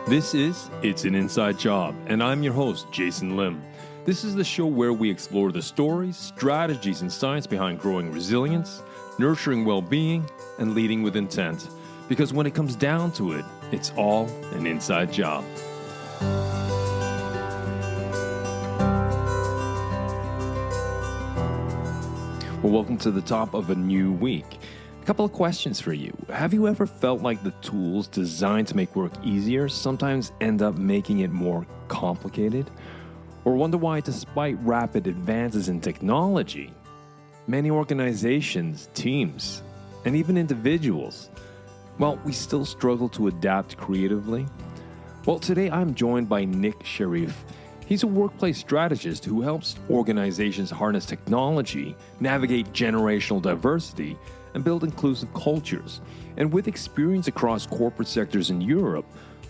This is It's an Inside Job, and I'm your host, Jason Lim. This is the show where we explore the stories, strategies, and science behind growing resilience, nurturing well-being, and leading with intent. Because when it comes down to it, it's all an inside job. Well, welcome to the top of a new week. A couple of questions for you. Have you ever felt like the tools designed to make work easier sometimes end up making it more complicated? Or wonder why, despite rapid advances in technology, many organizations, teams, and even individuals, well, we still struggle to adapt creatively? Well, today I'm joined by Nick Sheirff. He's a workplace strategist who helps organizations harness technology, navigate generational diversity, and build inclusive cultures. And with experience across corporate sectors in Europe,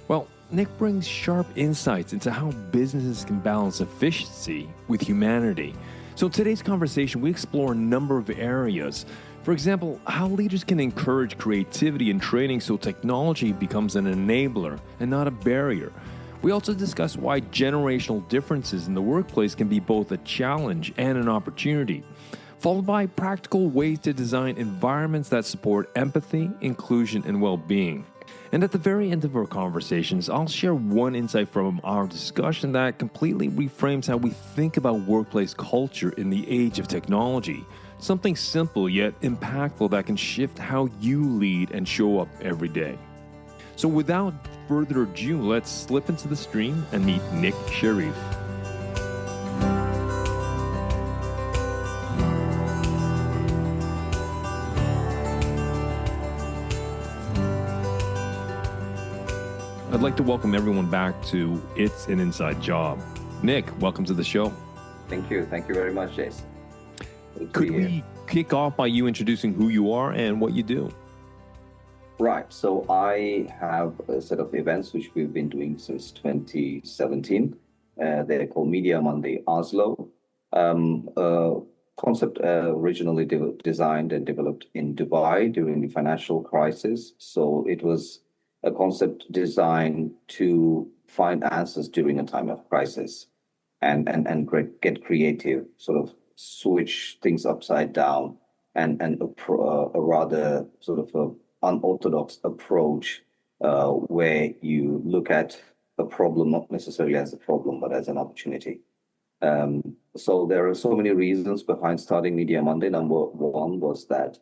well, Nick brings sharp insights into how businesses can balance efficiency with humanity. So in today's conversation, we explore a number of areas. For example, how leaders can encourage creativity and training so technology becomes an enabler and not a barrier. We also discuss why generational differences in the workplace can be both a challenge and an opportunity, followed by practical ways to design environments that support empathy, inclusion, and well-being. And at the very end of our conversations, I'll share one insight from our discussion that completely reframes how we think about workplace culture in the age of technology. Something simple yet impactful that can shift how you lead and show up every day. So without further ado, let's slip into the stream and meet Nick Sheirff. I'd like to welcome everyone back to It's an Inside Job. Nick, welcome to the show. Thank you. Thank you very much, Jason. Could we kick off by you introducing who you are and what you do? Right. So I have a set of events which we've been doing since 2017. They're called Media Monday Oslo. Concept originally designed and developed in Dubai during the financial crisis. So it was a concept designed to find answers during a time of crisis and get creative, sort of switch things upside down and a rather sort of a unorthodox approach where you look at a problem not necessarily as a problem but as an opportunity. So there are so many reasons behind starting Media Monday. Number one was that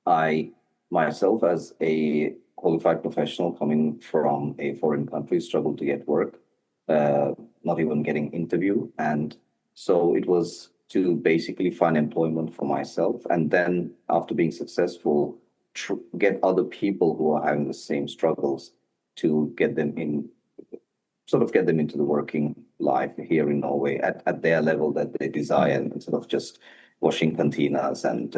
I myself, as a qualified professional coming from a foreign country, struggled to get work, not even getting interview. And so it was to basically find employment for myself. And then after being successful, get other people who are having the same struggles to get them into the working life here in Norway at their level that they desire, and sort of just washing cantinas and,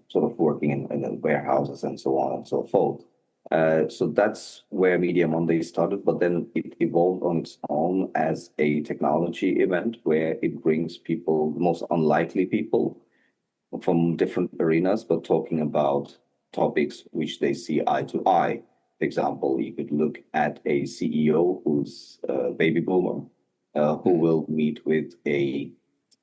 sort of working in the warehouses and so on and so forth. So that's where Media Monday started, but then it evolved on its own as a technology event where it brings people, the most unlikely people from different arenas, but talking about topics which they see eye to eye. For example, you could look at a CEO who's a baby boomer, who will meet with a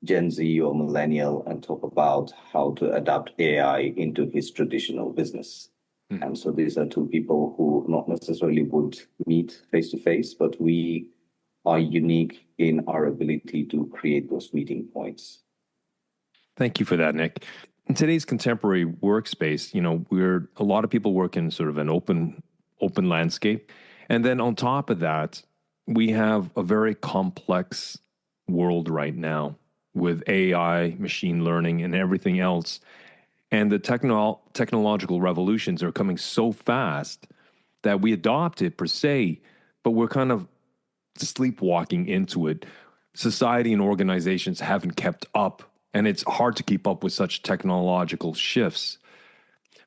Gen Z or millennial and talk about how to adapt AI into his traditional business. And so these are two people who not necessarily would meet face to face, but we are unique in our ability to create those meeting points. Thank you for that, Nick. In today's contemporary workspace, a lot of people work in sort of an open landscape. And then on top of that, we have a very complex world right now with AI, machine learning, and everything else. And the technological revolutions are coming so fast that we adopt it per se, but we're kind of sleepwalking into it. Society and organizations haven't kept up, and it's hard to keep up with such technological shifts.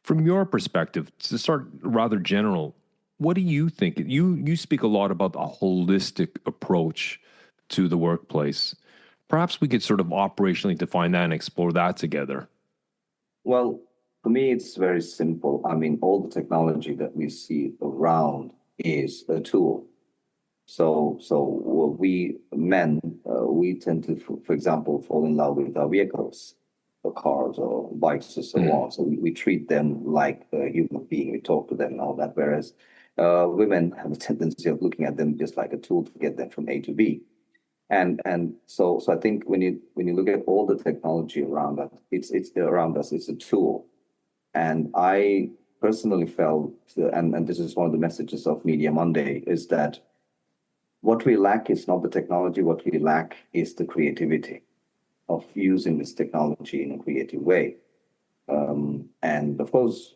From your perspective, to start rather general, what do you think? You speak a lot about a holistic approach to the workplace. Perhaps we could sort of operationally define that and explore that together. Well, For me, it's very simple. I mean, all the technology that we see around is a tool. So we men, we tend to, for example, fall in love with our vehicles, or cars or bikes or so on. So we treat them like a human being. We talk to them and all that. Whereas women have a tendency of looking at them just like a tool to get them from A to B. And so I think when you look at all the technology around us, it's around us. It's a tool. And I personally felt, and this is one of the messages of Media Monday, is that what we lack is not the technology. What we lack is the creativity of using this technology in a creative way. And of course,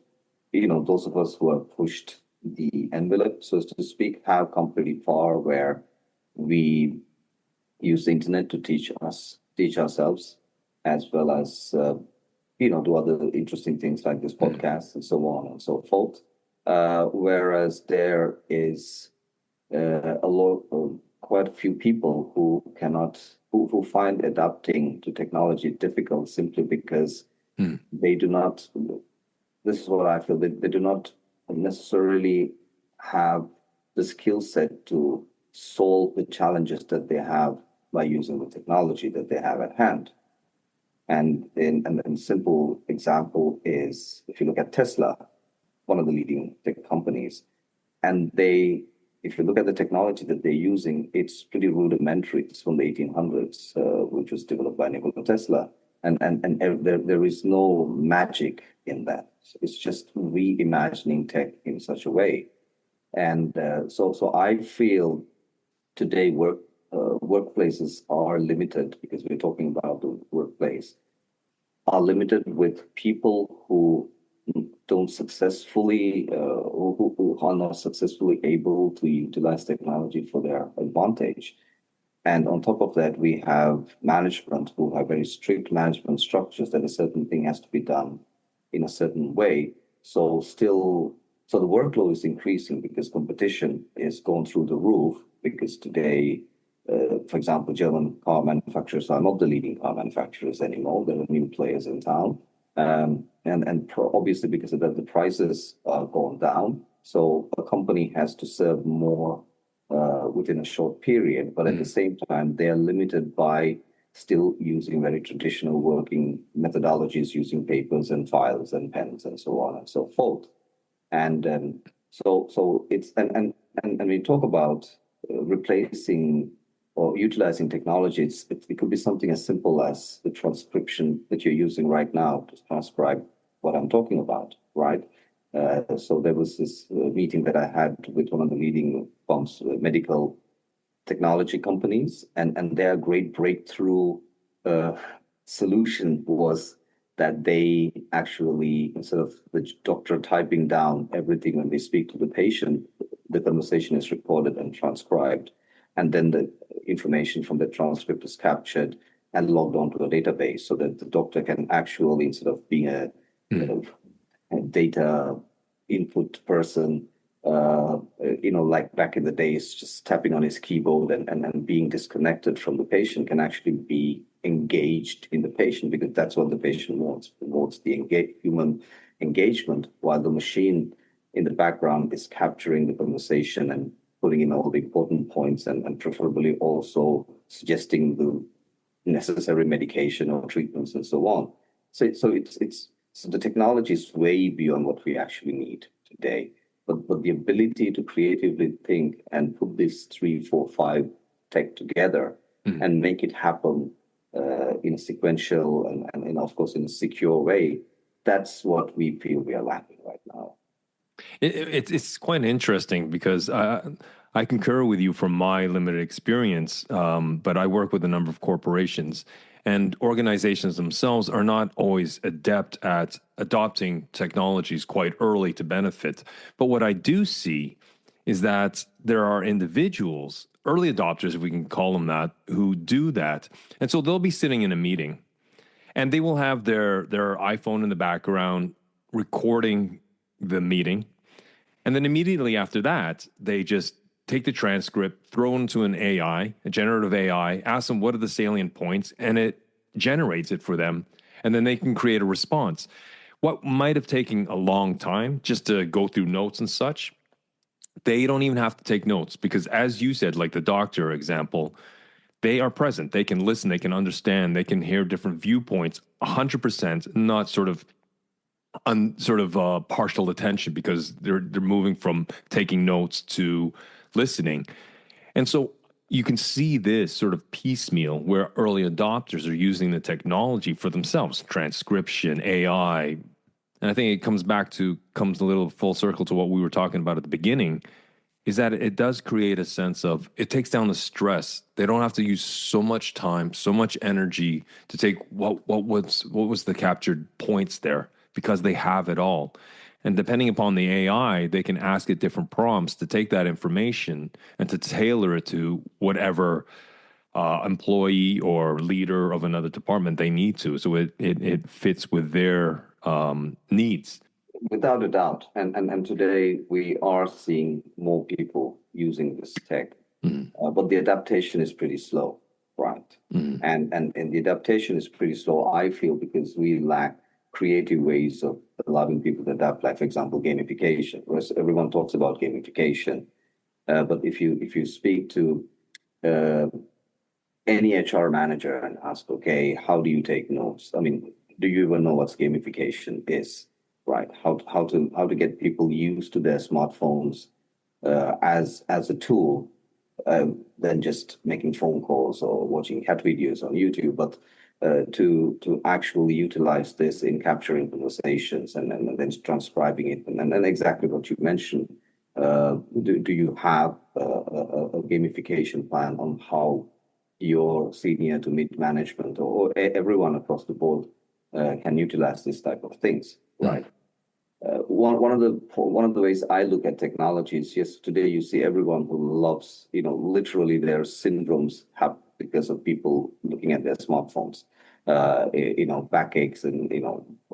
those of us who have pushed the envelope, so to speak, have come pretty far where we use the internet to teach ourselves, as well as do other interesting things like this podcast and so on and so forth. Whereas there is quite a few people who find adapting to technology difficult simply because they do not. This is what I feel. They do not necessarily have the skill set to solve the challenges that they have by using the technology that they have at hand. And a simple example is if you look at Tesla, one of the leading tech companies, and if you look at the technology that they're using, it's pretty rudimentary. It's from the 1800s, which was developed by Nikola Tesla. And there is no magic in that. It's just reimagining tech in such a way. And so I feel today workplaces are limited, because we're talking about the workplace, are limited with people who don't successfully, who are not successfully able to utilize technology for their advantage. And on top of that, we have management who have very strict management structures that a certain thing has to be done in a certain way. So the workload is increasing because competition is going through the roof, because today, for example, German car manufacturers are not the leading car manufacturers anymore. There are new players in town. Obviously, because of that, the prices are going down. So a company has to serve more within a short period, but at the same time, they are limited by still using very traditional working methodologies, using papers and files and pens and so on and so forth. And so it's and we talk about replacing or utilizing technology. It could be something as simple as the transcription that you're using right now to transcribe what I'm talking about, right? So there was this meeting that I had with one of the leading medical technology companies, and their great breakthrough solution was that they actually, instead of the doctor typing down everything when they speak to the patient, the conversation is recorded and transcribed, and then the information from the transcript is captured and logged onto a database, so that the doctor can actually, instead of being a data input person, like back in the days, just tapping on his keyboard and being disconnected from the patient, can actually be engaged in the patient, because that's what the patient wants the human engagement, while the machine in the background is capturing the conversation and putting in all the important points, and preferably also suggesting the necessary medication or treatments and so on. So the technology is way beyond what we actually need today. But the ability to creatively think and put these 3, 4, 5 tech together and make it happen in a sequential and of course in a secure way, that's what we feel we are lacking right now. It's quite interesting, because I concur with you from my limited experience, but I work with a number of corporations, and organizations themselves are not always adept at adopting technologies quite early to benefit. But what I do see is that there are individuals, early adopters, if we can call them that, who do that. And so they'll be sitting in a meeting and they will have their iPhone in the background recording the meeting. And then immediately after that, they just take the transcript, throw into an AI, a generative AI, ask them what are the salient points, and it generates it for them. And then they can create a response. what might have taken a long time just to go through notes and such, they don't even have to take notes because, as you said, like the doctor example, they are present. They can listen. They can understand. They can hear different viewpoints. 100%, not partial attention because they're moving from taking notes to listening. And so you can see this sort of piecemeal where early adopters are using the technology for themselves, transcription, AI. And I think it comes a little full circle to what we were talking about at the beginning, is that it does create a sense of, it takes down the stress. They don't have to use so much time, so much energy to take what was the captured points there because they have it all. And depending upon the AI, they can ask it different prompts to take that information and to tailor it to whatever employee or leader of another department they need to. So it fits with their needs. Without a doubt. And today we are seeing more people using this tech, but the adaptation is pretty slow, right? And the adaptation is pretty slow, I feel, because we lack creative ways of allowing people to adapt. Like, for example, gamification. Whereas everyone talks about gamification, but if you speak to uh, any HR manager and ask, okay, how do you take notes? I mean, do you even know what gamification is? Right? How to get people used to their smartphones as a tool, than just making phone calls or watching cat videos on YouTube, but to actually utilize this in capturing conversations and then transcribing it, and then exactly what you mentioned. Do you have a gamification plan on how your senior to mid management or everyone across the board can utilize this type of things, right? One of the ways I look at technology is, yes, today you see everyone who loves, literally their syndromes have because of people looking at their smartphones, backaches and,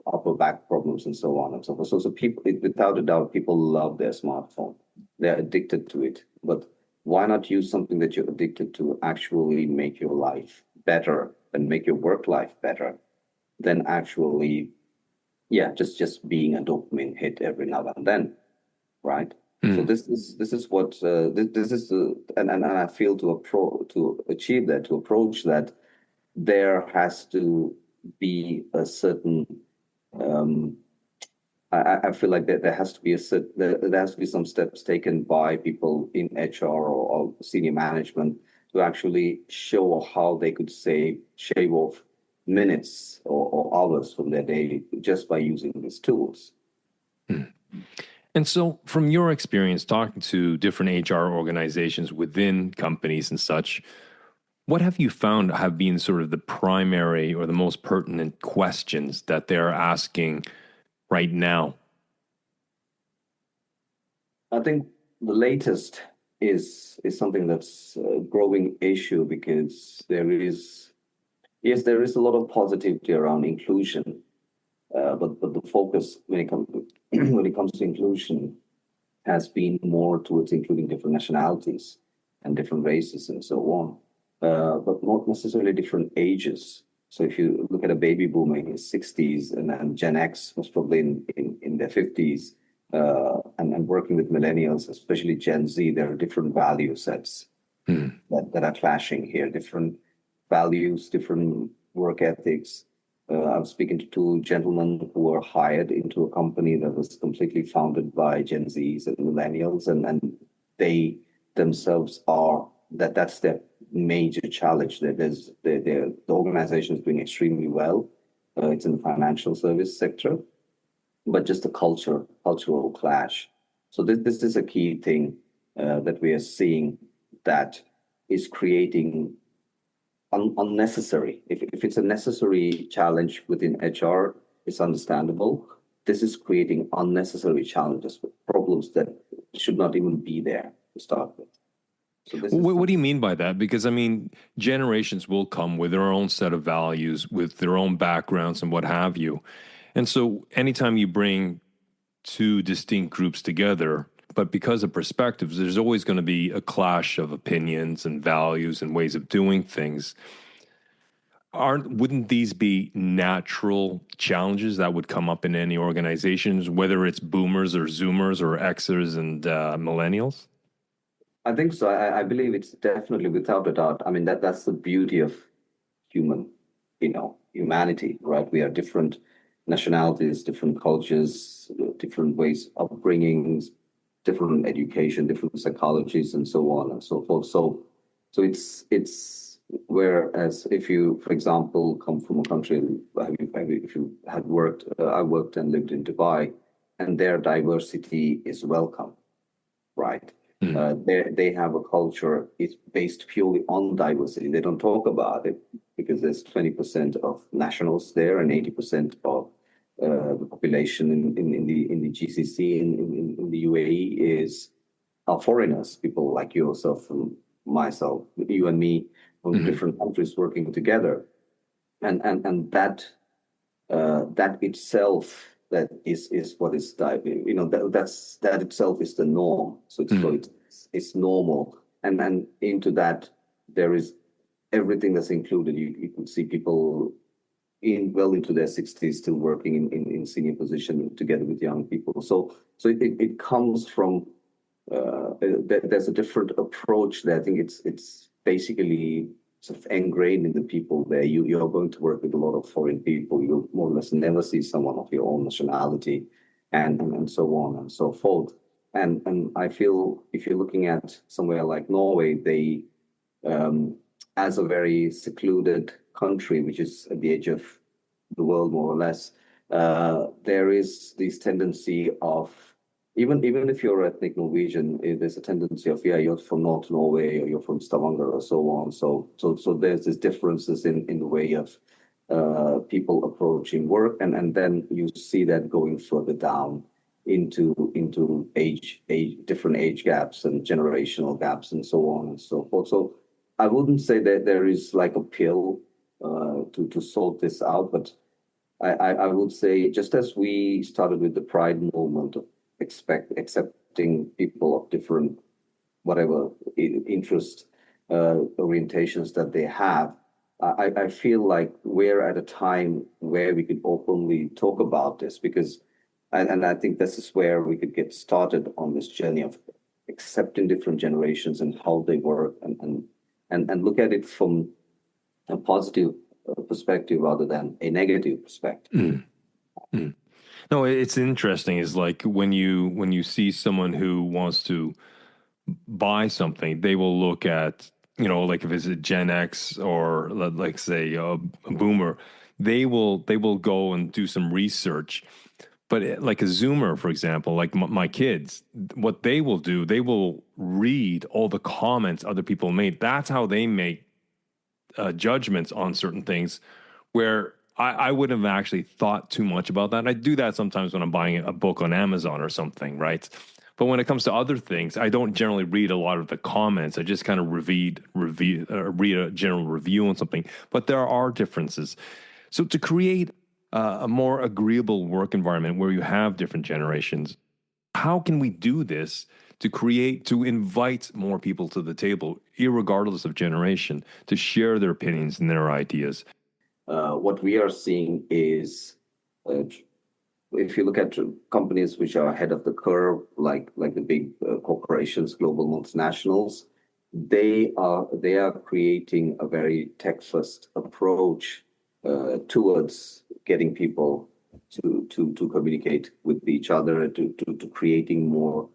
upper back problems and so on and so forth. So people, without a doubt, people love their smartphone. They're addicted to it. But why not use something that you're addicted to actually make your life better and make your work life better than actually, yeah, just being a dopamine hit every now and then, right? So this is what this is the and I feel to achieve that, to approach that, there has to be a certain I feel like there has to be there has to be some steps taken by people in HR or senior management to actually show how they could shave off minutes or hours from their day just by using these tools. And so, from your experience talking to different HR organizations within companies and such, what have you found have been sort of the primary or the most pertinent questions that they're asking right now? I think the latest is something that's a growing issue, because there is a lot of positivity around inclusion, but the focus when it comes when it comes to inclusion has been more towards including different nationalities and different races and so on, but not necessarily different ages. So if you look at a baby boomer in his 60s, and then Gen X was probably in their 50s, and working with millennials, especially Gen Z, there are different value sets that are clashing here, different values, different work ethics. I was speaking to two gentlemen who were hired into a company that was completely founded by Gen Zs and millennials, and they themselves are that's their major challenge. The organization is doing extremely well. It's in the financial service sector, but just a cultural clash. So this is a key thing that we are seeing that is creating unnecessary. If it's a necessary challenge within HR, it's understandable. This is creating unnecessary challenges, problems that should not even be there to start with. So What do you mean by that? Because, I mean, generations will come with their own set of values, with their own backgrounds and what have you. And so anytime you bring two distinct groups together, but because of perspectives, there's always going to be a clash of opinions and values and ways of doing things. wouldn't these be natural challenges that would come up in any organizations, whether it's boomers or zoomers or Xers and millennials? I think so. I believe it's definitely without a doubt. I mean, that's the beauty of human, humanity, right? We are different nationalities, different cultures, different ways of upbringings, different education, different psychologies, and so on and so forth. So it's whereas if you, for example, come from a country, if you had worked, I worked and lived in Dubai, and their diversity is welcome, right? They have a culture. It's based purely on diversity. They don't talk about it because there's 20% of nationals there and 80% of the population in the GCC in the UAE are foreigners, people like yourself and myself, you and me, from different countries working together, and that itself that is what is that itself is the norm. So it's normal, and into that there is everything that's included. You can see people well into their 60s still working in senior position together with young people. So it comes from there's a different approach there. I think it's basically sort of ingrained in the people there. You're going to work with a lot of foreign people. You'll more or less never see someone of your own nationality, and so on and so forth. And I feel if you're looking at somewhere like Norway, they as a very secluded country, which is at the edge of the world more or less, there is this tendency of even if you're ethnic Norwegian, there's a tendency of you're from North Norway or you're from Stavanger or so on. So there's these differences in the way of people approaching work, and then you see that going further down into different age gaps and generational gaps and so on and so forth. So I wouldn't say that there is like a pill to sort this out, but I would say just as we started with the Pride movement of accepting people of different whatever interest orientations that they have, I feel like we're at a time where we could openly talk about this, because and I think this is where we could get started on this journey of accepting different generations and how they work, and look at it from a positive perspective rather than a negative perspective. No, it's interesting. Is like when you see someone who wants to buy something, they will look at, like if it's a Gen X or like say a boomer, they will go and do some research. But like a Zoomer, for example, like my kids, what they will do, they will read all the comments other people made. That's how they make judgments on certain things, where I wouldn't have actually thought too much about that. I do that sometimes when I'm buying a book on Amazon or something, right? But when it comes to other things, I don't generally read a lot of the comments. I just kind of read a general review on something. But there are differences. So to create a more agreeable work environment where you have different generations, how can we do this to invite more people to the table, irregardless of generation, to share their opinions and their ideas? What we are seeing is, if you look at companies which are ahead of the curve, like the big corporations, global multinationals, they are creating a very tech-first approach towards getting people to communicate with each other, to creating more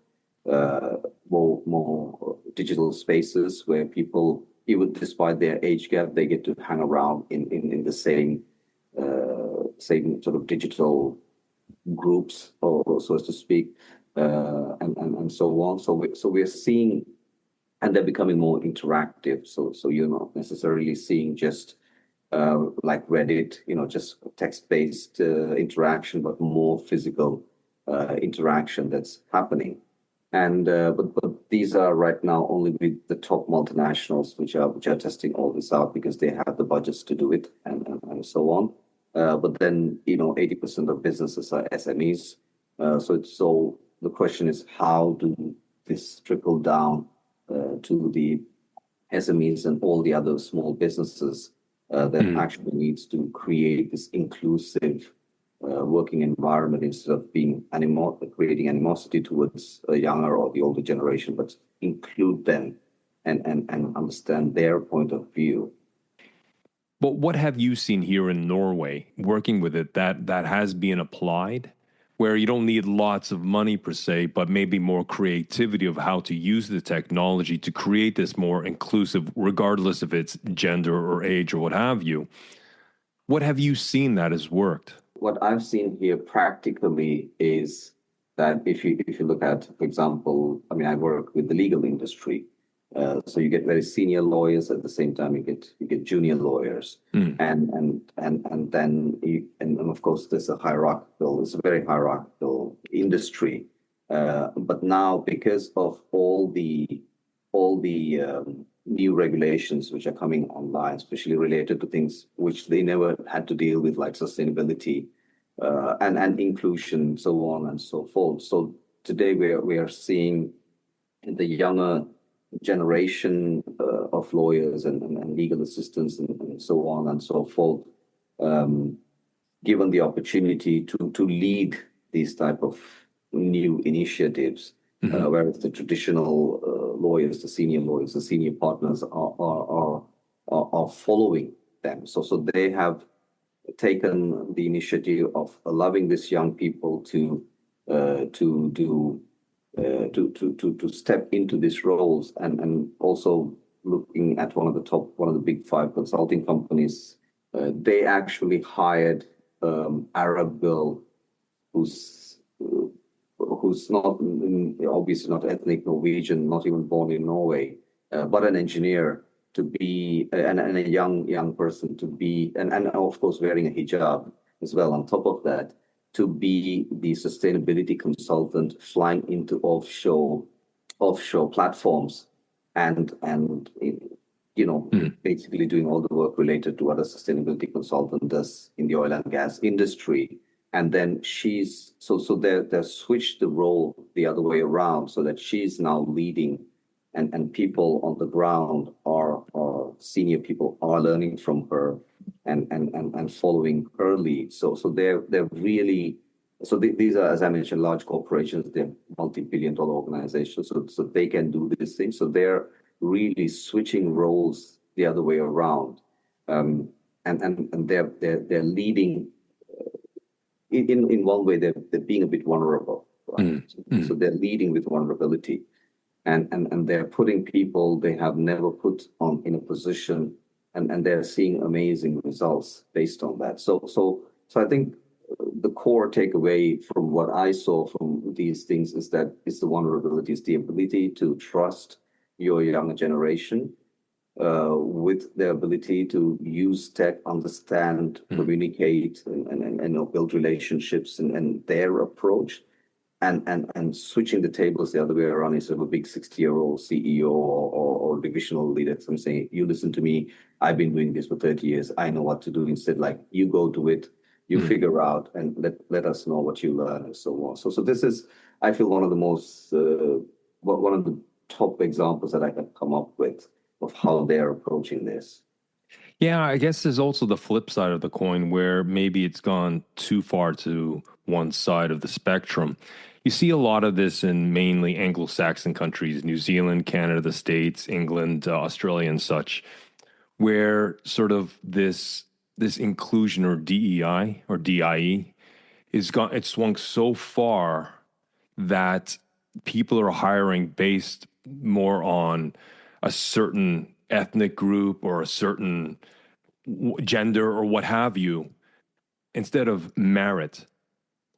digital spaces where people, even despite their age gap, they get to hang around in the same sort of digital groups, or so as to speak, and so on. So we're seeing, and they're becoming more interactive. So you're not necessarily seeing just like Reddit, just text-based interaction, but more physical interaction that's happening. And but these are right now only with the top multinationals, which are testing all this out because they have the budgets to do it, and so on. But then 80% of businesses are SMEs. So the question is, how do this trickle down to the SMEs and all the other small businesses that actually needs to create this inclusive working environment instead of being creating animosity towards a younger or the older generation, but include them and understand their point of view. But what have you seen here in Norway working with it that has been applied, where you don't need lots of money per se, but maybe more creativity of how to use the technology to create this more inclusive, regardless of its gender or age or what have you? What have you seen that has worked? What I've seen here practically is that if you look at, for example, I mean, I work with the legal industry, so you get very senior lawyers at the same time you get junior lawyers, and then and of course there's it's a very hierarchical industry, but now because of all the new regulations which are coming online, especially related to things which they never had to deal with, like sustainability and inclusion, so on and so forth. So today we are seeing the younger generation of lawyers and legal assistants and so on and so forth, given the opportunity to lead these type of new initiatives, whereas the traditional lawyers, the senior partners are following them. So they have taken the initiative of allowing these young people to step into these roles, and also looking at one of the big five consulting companies, they actually hired Arab girl who's not obviously not ethnic Norwegian, not even born in Norway, but an engineer to be and a young person to be, and of course wearing a hijab as well on top of that, to be the sustainability consultant flying into offshore platforms and basically doing all the work related to what a sustainability consultant does in the oil and gas industry. And then they've switched the role the other way around, so that she's now leading, and people on the ground are senior people are learning from her and following her lead. So they're really, these are, as I mentioned, large corporations. They're multi-billion-dollar organizations, so they can do this thing. So they're really switching roles the other way around, and they're leading. In one way, they're being a bit vulnerable, right? So they're leading with vulnerability, and they're putting people they have never put on in a position, and they're seeing amazing results based on that. So I think the core takeaway from what I saw from these things is that it's the vulnerability, it's the ability to trust your younger generation, with the ability to use tech, understand, communicate, and build relationships, and their approach, and switching the tables the other way around, instead of a big 60-year-old CEO or divisional leader. So I'm saying, you listen to me, I've been doing this for 30 years, I know what to do. Instead, like, you go do it, you figure out, and let us know what you learn, and so on. So this is, I feel, one of the top examples that I can come up with of how they're approaching this. Yeah, I guess there's also the flip side of the coin, where maybe it's gone too far to one side of the spectrum. You see a lot of this in mainly Anglo-Saxon countries, New Zealand, Canada, the States, England, Australia, and such, where sort of this inclusion, or DEI or DIE, it's swung so far that people are hiring based more on a certain ethnic group or a certain gender or what have you, instead of merit,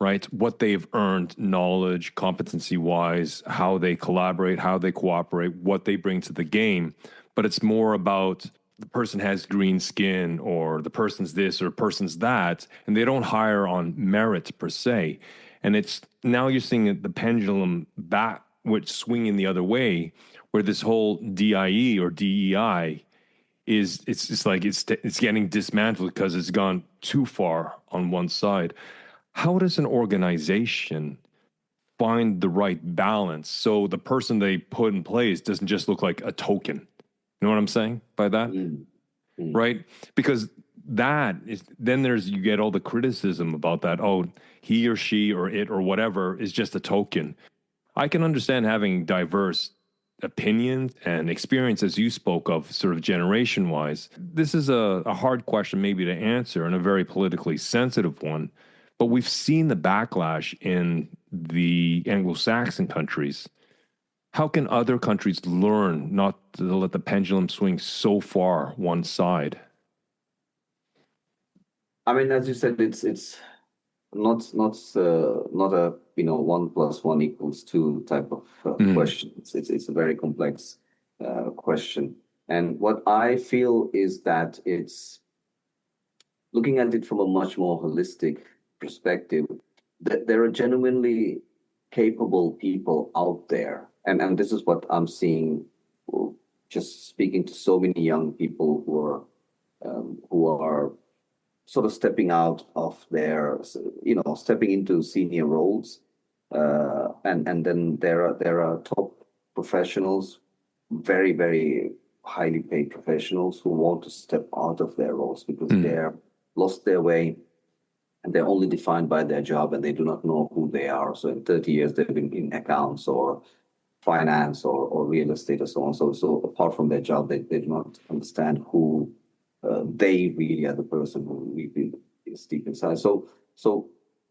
right? What they've earned, knowledge, competency-wise, how they collaborate, how they cooperate, what they bring to the game. But it's more about the person has green skin, or the person's this or person's that, and they don't hire on merit per se. And it's now you're seeing the pendulum back, which swinging the other way, where this whole DIE or DEI it's getting dismantled because it's gone too far on one side. How does an organization find the right balance so the person they put in place doesn't just look like a token? You know what I'm saying by that? right? Because that is, then you get all the criticism about that. Oh, he or she or it or whatever is just a token. I can understand having diverse opinions and experience, as you spoke of, sort of generation wise. This is a hard question, maybe, to answer, and a very politically sensitive one. But we've seen the backlash in the Anglo-Saxon countries. How can other countries learn not to let the pendulum swing so far one side? I mean, as you said, it's not a 1 + 1 = 2 type of question. It's a very complex question, and what I feel is that it's looking at it from a much more holistic perspective. That there are genuinely capable people out there, and this is what I'm seeing. Just speaking to so many young people who are sort of stepping out of their, stepping into senior roles, and then there are top professionals, very very highly paid professionals who want to step out of their roles because they're lost their way and they're only defined by their job and they do not know who they are. So in 30 years they've been in accounts or finance or real estate or so on. So apart from their job, they do not understand who they really are, the person who really is deep inside. So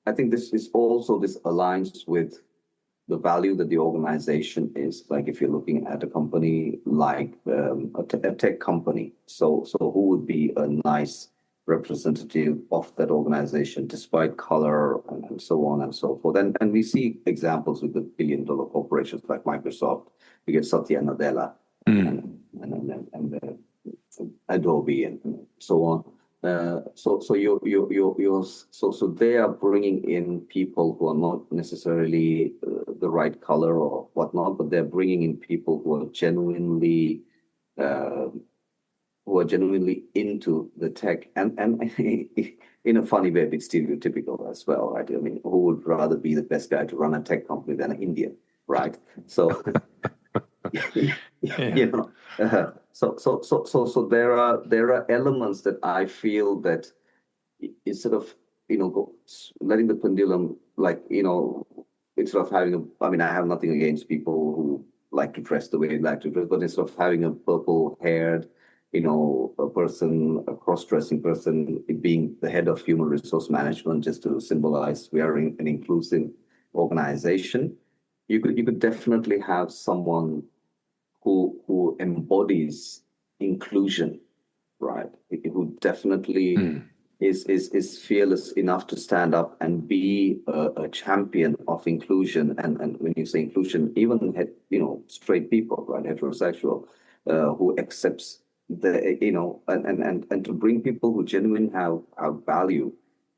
I think this aligns with the value that the organization is. Like if you're looking at a company like a tech company, so who would be a nice representative of that organization, despite color and so on and so forth. And we see examples with the billion-dollar corporations like Microsoft. We get Satya Nadella and Adobe and so on. So they are bringing in people who are not necessarily the right color or whatnot, but they're bringing in people who are genuinely into the tech and in a funny way, a bit stereotypical as well, right? I mean, who would rather be the best guy to run a tech company than an Indian, right? So so there are elements that I feel that instead of letting the pendulum, instead of having I have nothing against people who like to dress the way they like to dress, but instead of having a purple haired a person, a cross-dressing person being the head of human resource management, just to symbolize we are an inclusive organization, you could definitely have someone who embodies inclusion, right? Who definitely is fearless enough to stand up and be a champion of inclusion. And when you say inclusion, even straight people, right, heterosexual, who accepts and to bring people who genuinely have value,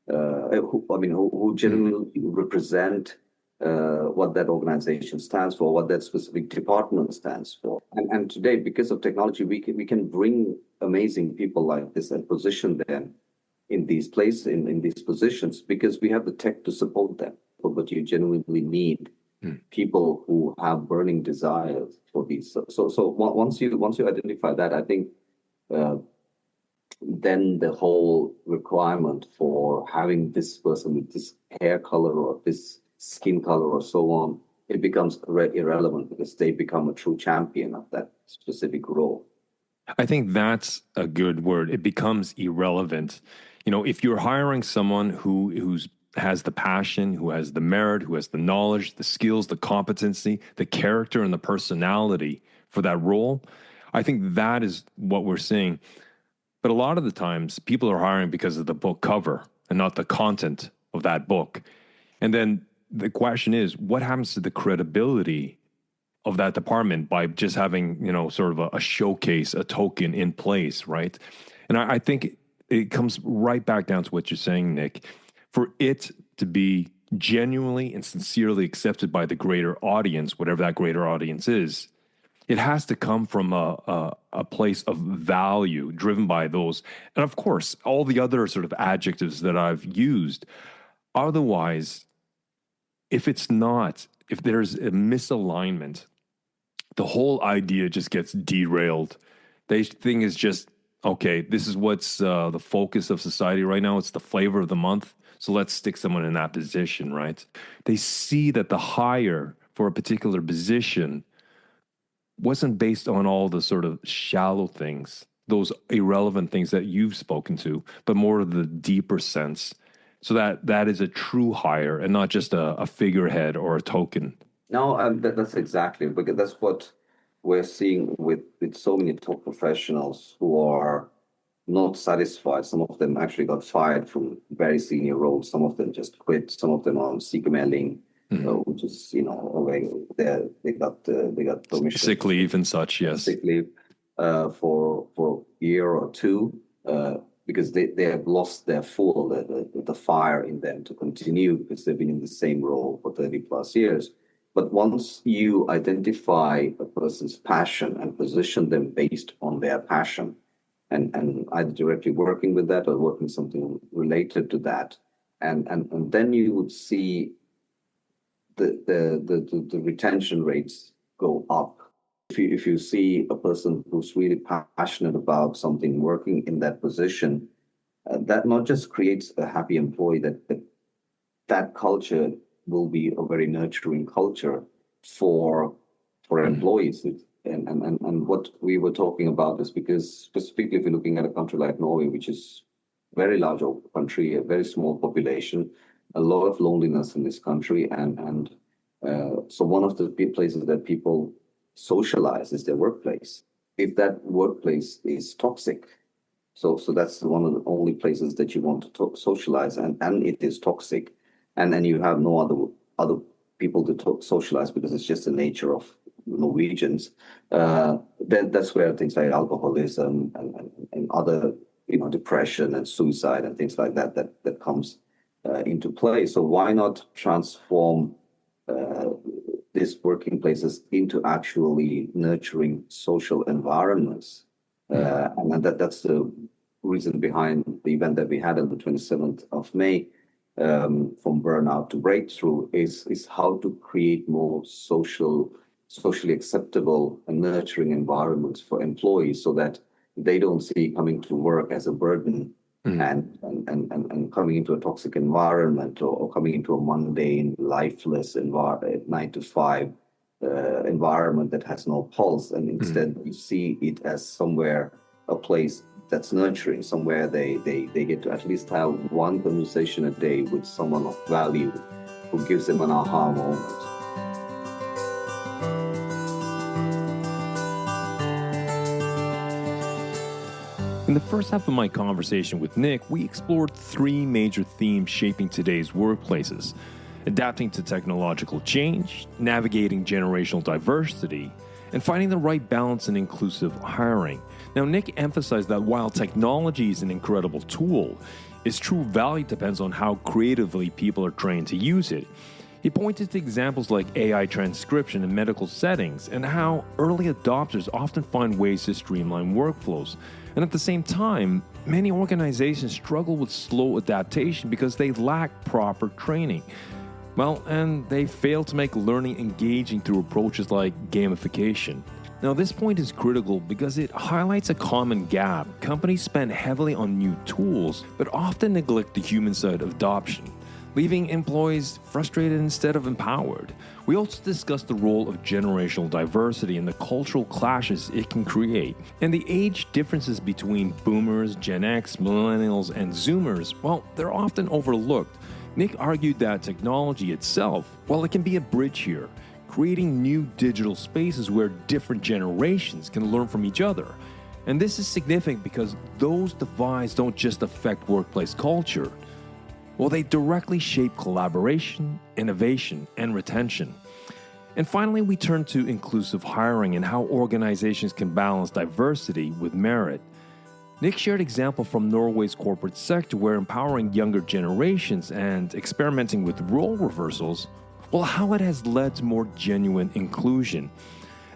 who genuinely represent what that organization stands for, what that specific department stands for. And today, because of technology, we can bring amazing people like this and position them in these places, in these positions, because we have the tech to support them. But you genuinely need people who have burning desires for these. So once you identify that, I think then the whole requirement for having this person with this hair color or this skin color or so on, it becomes irrelevant because they become a true champion of that specific role. I think that's a good word. It becomes irrelevant. If you're hiring someone who's has the passion, who has the merit, who has the knowledge, the skills, the competency, the character, and the personality for that role, I think that is what we're seeing. But a lot of the times, people are hiring because of the book cover and not the content of that book. And then the question is, what happens to the credibility of that department by just having, sort of a showcase, a token in place, right? And I think it comes right back down to what you're saying, Nick. For it to be genuinely and sincerely accepted by the greater audience, whatever that greater audience is, it has to come from a place of value driven by those. And of course, all the other sort of adjectives that I've used. Otherwise, if there's a misalignment, the whole idea just gets derailed. The thing is just okay, this is what's the focus of society right now. It's the flavor of the month. So let's stick someone in that position, right? They see that the hire for a particular position wasn't based on all the sort of shallow things, those irrelevant things that you've spoken to, but more of the deeper sense. So that is a true hire and not just a figurehead or a token. No, that's exactly because that's what we're seeing with so many top professionals who are not satisfied. Some of them actually got fired from very senior roles. Some of them just quit. Some of them are on CMLing, which is they got permission Sick leave and such, yes. sick leave for a year or two because they have lost their full the fire in them to continue because they've been in the same role for 30 plus years. But once you identify a person's passion and position them based on their passion, and either directly working with that or working something related to that, and then you would see the retention rates go up. If you see a person who's really passionate about something, working in that position, that not just creates a happy employee, that culture will be a very nurturing culture for employees. And what we were talking about is because specifically if you're looking at a country like Norway, which is a very large country, a very small population, a lot of loneliness in this country, and so one of the big places that people socialize is their workplace. If that workplace is toxic, so that's one of the only places that you want to socialize, and it is toxic, and then you have no other people to socialize because it's just the nature of Norwegians. That's where things like alcoholism and other depression and suicide and things like that comes into play. So why not transform these working places into actually nurturing social environments? And that's the reason behind the event that we had on the 27th of May, from burnout to breakthrough, is how to create more socially acceptable and nurturing environments for employees so that they don't see coming to work as a burden and coming into a toxic environment or coming into a mundane, lifeless 9 to 5 environment that has no pulse. And instead, you see it as somewhere, a place that's nurturing, somewhere they get to at least have one conversation a day with someone of value who gives them an aha moment. In the first half of my conversation with Nick, we explored 3 major themes shaping today's workplaces: adapting to technological change, navigating generational diversity, and finding the right balance in inclusive hiring. Now, Nick emphasized that while technology is an incredible tool, its true value depends on how creatively people are trained to use it. He pointed to examples like AI transcription in medical settings and how early adopters often find ways to streamline workflows. And at the same time, many organizations struggle with slow adaptation because they lack proper training. Well, and they fail to make learning engaging through approaches like gamification. Now, this point is critical because it highlights a common gap. Companies spend heavily on new tools, but often neglect the human side of adoption, leaving employees frustrated instead of empowered. We also discussed the role of generational diversity and the cultural clashes it can create. And the age differences between boomers, Gen X, millennials, and Zoomers, well, they're often overlooked. Nick argued that technology itself, well, it can be a bridge here, creating new digital spaces where different generations can learn from each other. And this is significant because those divides don't just affect workplace culture. Well, they directly shape collaboration, innovation, and retention. And finally, we turn to inclusive hiring and how organizations can balance diversity with merit. Nick shared example from Norway's corporate sector where empowering younger generations and experimenting with role reversals, well, how it has led to more genuine inclusion.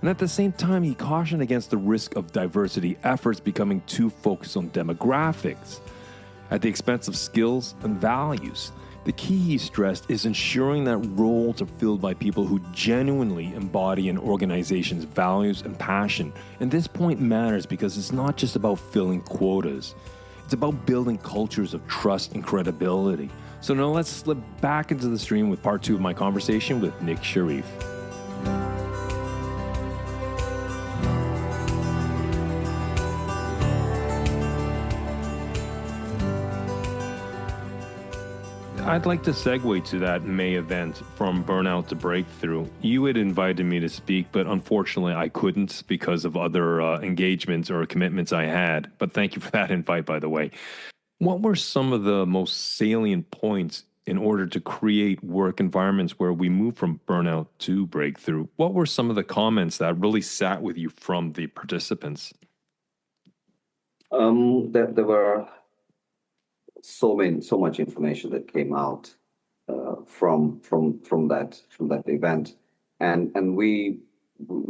And at the same time, he cautioned against the risk of diversity efforts becoming too focused on demographics at the expense of skills and values. The key he stressed is ensuring that roles are filled by people who genuinely embody an organization's values and passion. And this point matters because it's not just about filling quotas. It's about building cultures of trust and credibility. So now let's slip back into the stream with part 2 of my conversation with Nick Sheirff. I'd like to segue to that May event, from burnout to breakthrough. You had invited me to speak, but unfortunately I couldn't because of other engagements or commitments I had. But thank you for that invite, by the way. What were some of the most salient points in order to create work environments where we move from burnout to breakthrough? What were some of the comments that really sat with you from the participants? There were so much information that came out from that event, and we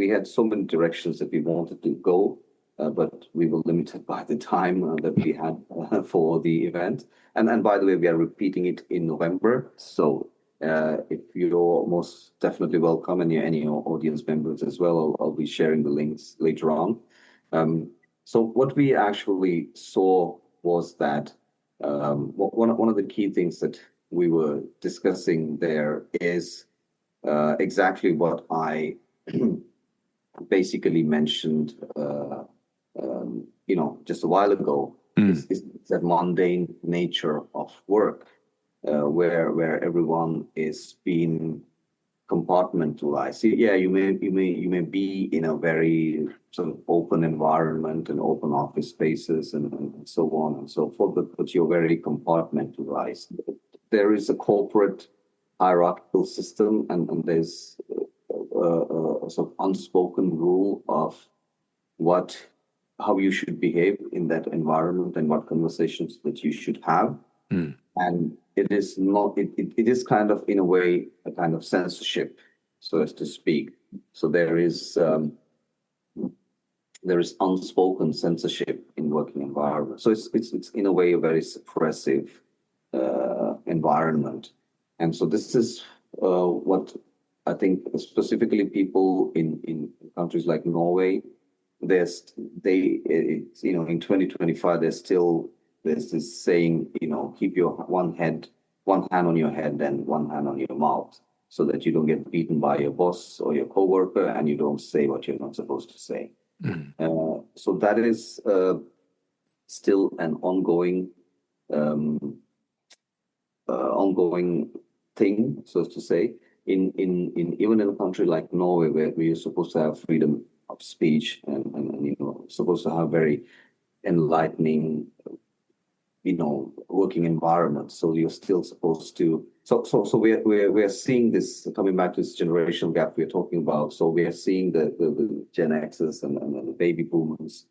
had so many directions that we wanted to go, but we were limited by the time that we had for the event. And by the way, we are repeating it in November, so if you're most definitely welcome, and any audience members as well, I'll be sharing the links later on. So what we actually saw was that one of the key things that we were discussing there is exactly what I basically mentioned, just a while ago, is that mundane nature of work, where everyone is being compartmentalized. Yeah, you may be in a very sort of open environment and open office spaces and so on and so forth, but you're very compartmentalized. There is a corporate hierarchical system, and there's a sort of unspoken rule of how you should behave in that environment and what conversations that you should have. And it is not, it is kind of, in a way, a kind of censorship, so as to speak. So there is unspoken censorship in working environment. So it's in a way a very suppressive environment. And so this is what I think specifically people in countries like Norway, in 2025, there's this saying, keep your one hand on your head and one hand on your mouth, so that you don't get beaten by your boss or your coworker and you don't say what you're not supposed to say. So that is still an ongoing thing, so as to say. In even in a country like Norway, where you're supposed to have freedom of speech and supposed to have very enlightening working environment. So you're still supposed to. So we're seeing this, coming back to this generational gap we're talking about. So we are seeing the Gen X's and the baby boomers